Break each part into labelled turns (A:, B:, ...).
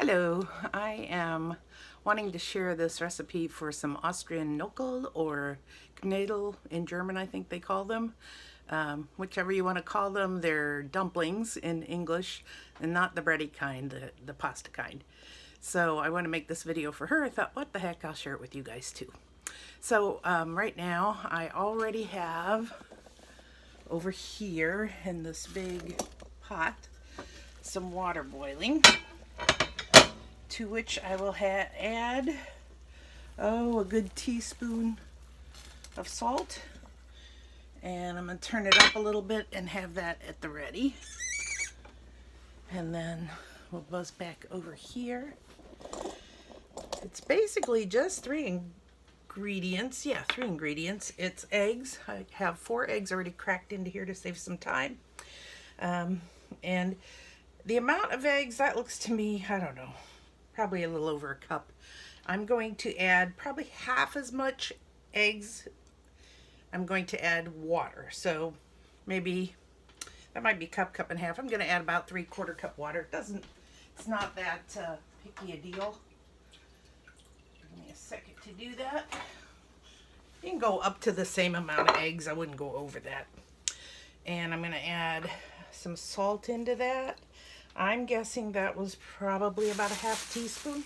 A: Hello, I am wanting to share this recipe for some Austrian Nockerl or Knödel in German, I think they call them. Whichever you want to call them, they're dumplings in English and not the bready kind, the pasta kind. So I want to make this video for her. I thought, what the heck, I'll share it with you guys too. So right now I already have over here in this big pot some water boiling, to which I will add a good teaspoon of salt, and I'm going to turn it up a little bit and have that at the ready. And then we'll buzz back over here. It's basically just three ingredients. Yeah, three ingredients. It's eggs. I have 4 eggs already cracked into here to save some time. And the amount of eggs, that looks to me, I don't know, probably a little over a cup. I'm going to add probably half as much eggs. I'm going to add water. So maybe that might be cup and a half. I'm going to add about 3/4 cup water. It's not that picky a deal. Give me a second to do that. You can go up to the same amount of eggs. I wouldn't go over that. And I'm going to add some salt into that. I'm guessing that was probably about a half teaspoon.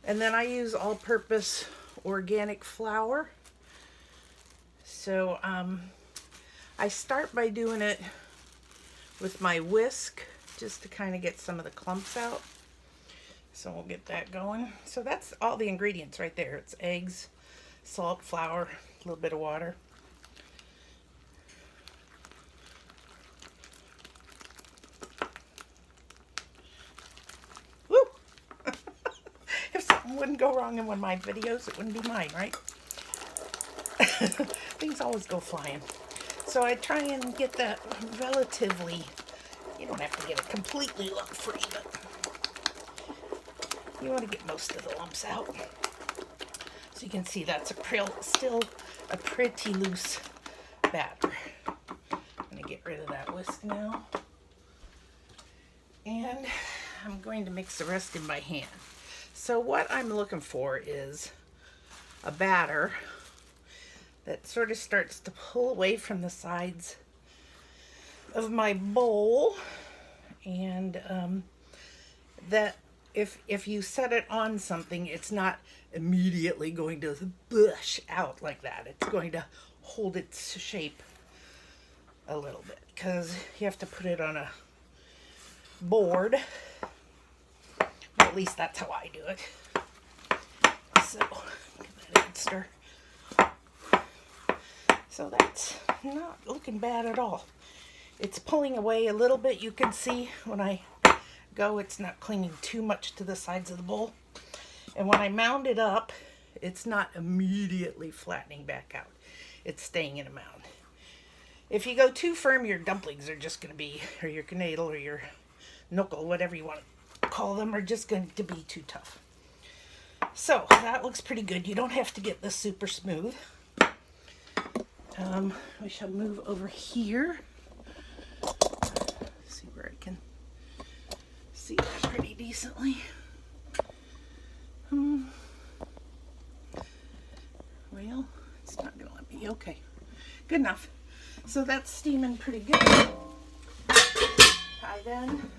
A: And then I use all-purpose organic flour. So I start by doing it with my whisk just to kind of get some of the clumps out. So we'll get that going. So that's all the ingredients right there. It's eggs, salt, flour, a little bit of water. If something wouldn't go wrong in one of my videos, it wouldn't be mine, right? Things always go flying. So I try and get that relatively, you don't have to get it completely lump free, but you want to get most of the lumps out. So you can see that's still a pretty loose batter. I'm going to get rid of that whisk now. And I'm going to mix the rest in by hand. So what I'm looking for is a batter that sort of starts to pull away from the sides of my bowl, and that if you set it on something, it's not immediately going to bush out like that. It's going to hold its shape a little bit, because you have to put it on a board. At least that's how I do it. So, give that a good stir. So that's not looking bad at all. It's pulling away a little bit. You can see when I go, it's not clinging too much to the sides of the bowl. And when I mound it up, it's not immediately flattening back out. It's staying in a mound. If you go too firm, your dumplings are just going to be, or your knödel or your Nockerl, whatever you want to call them, are just going to be too tough. So that looks pretty good. You don't have to get this super smooth. We shall move over here. See where I can see that pretty decently. Well, it's not going to let me. Okay, good enough. So that's steaming pretty good. I then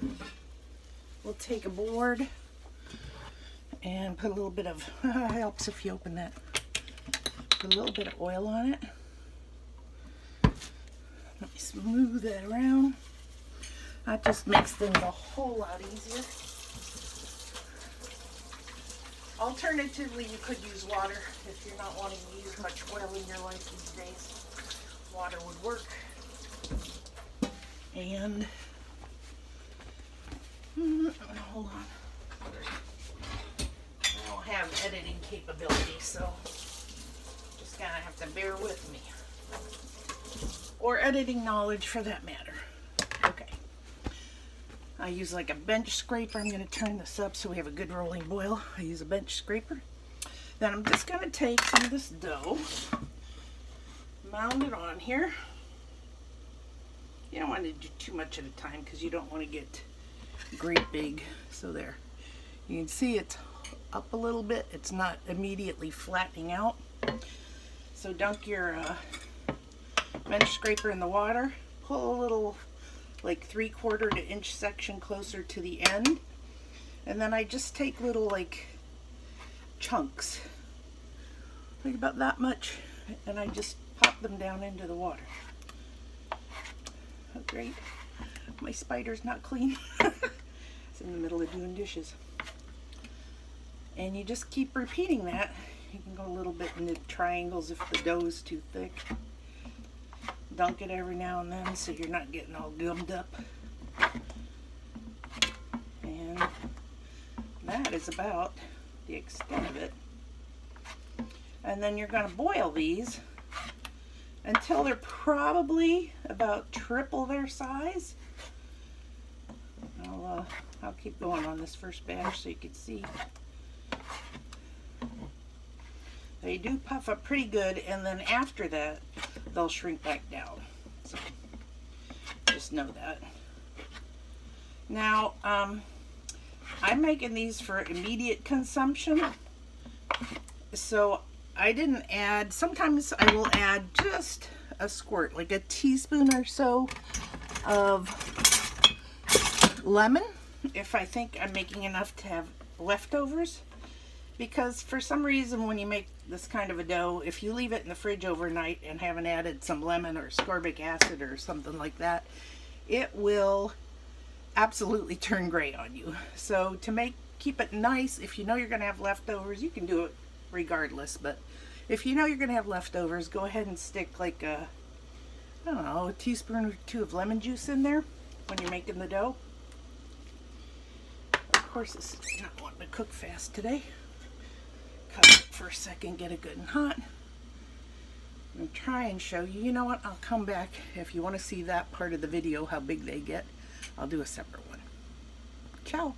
A: will take a board and put a little bit of, helps if you open that, put a little bit of oil on it. Let me smooth that around. That just makes things a whole lot easier. Alternatively, you could use water if you're not wanting to use much oil in your life these days. Water would work. And hold on. I don't have editing capability, so just gonna have to bear with me. Or editing knowledge for that matter. Okay. I use like a bench scraper. I'm going to turn this up so we have a good rolling boil. I use a bench scraper. Then I'm just going to take some of this dough, mound it on here. You don't want to do too much at a time because you don't want to get great big. So there. You can see it's up a little bit. It's not immediately flattening out. So dunk your bench scraper in the water. Pull a little, like 3/4 to inch section closer to the end. And then I just take little like chunks, like about that much, and I just pop them down into the water. Oh great, my spider's not clean. It's in the middle of doing dishes. And you just keep repeating that. You can go a little bit into triangles if the dough is too thick. Dunk it every now and then so you're not getting all gummed up. And that is about the extent of it. And then you're going to boil these until they're probably about triple their size. I'll keep going on this first batch so you can see. They do puff up pretty good, and then after that they'll shrink back down. So just know that. Now I'm making these for immediate consumption, so I didn't add, sometimes I will add just a squirt, like a teaspoon or so of lemon if I think I'm making enough to have leftovers. Because for some reason when you make this kind of a dough, if you leave it in the fridge overnight and haven't added some lemon or ascorbic acid or something like that, it will absolutely turn gray on you. So to keep it nice, if you know you're going to have leftovers, you can do it regardless. But if you know you're going to have leftovers, go ahead and stick like a, I don't know, a teaspoon or two of lemon juice in there when you're making the dough. Of course, this is not wanting to cook fast today. Cover it for a second, get it good and hot. And try and show you. You know what? I'll come back if you want to see that part of the video, how big they get. I'll do a separate one. Ciao.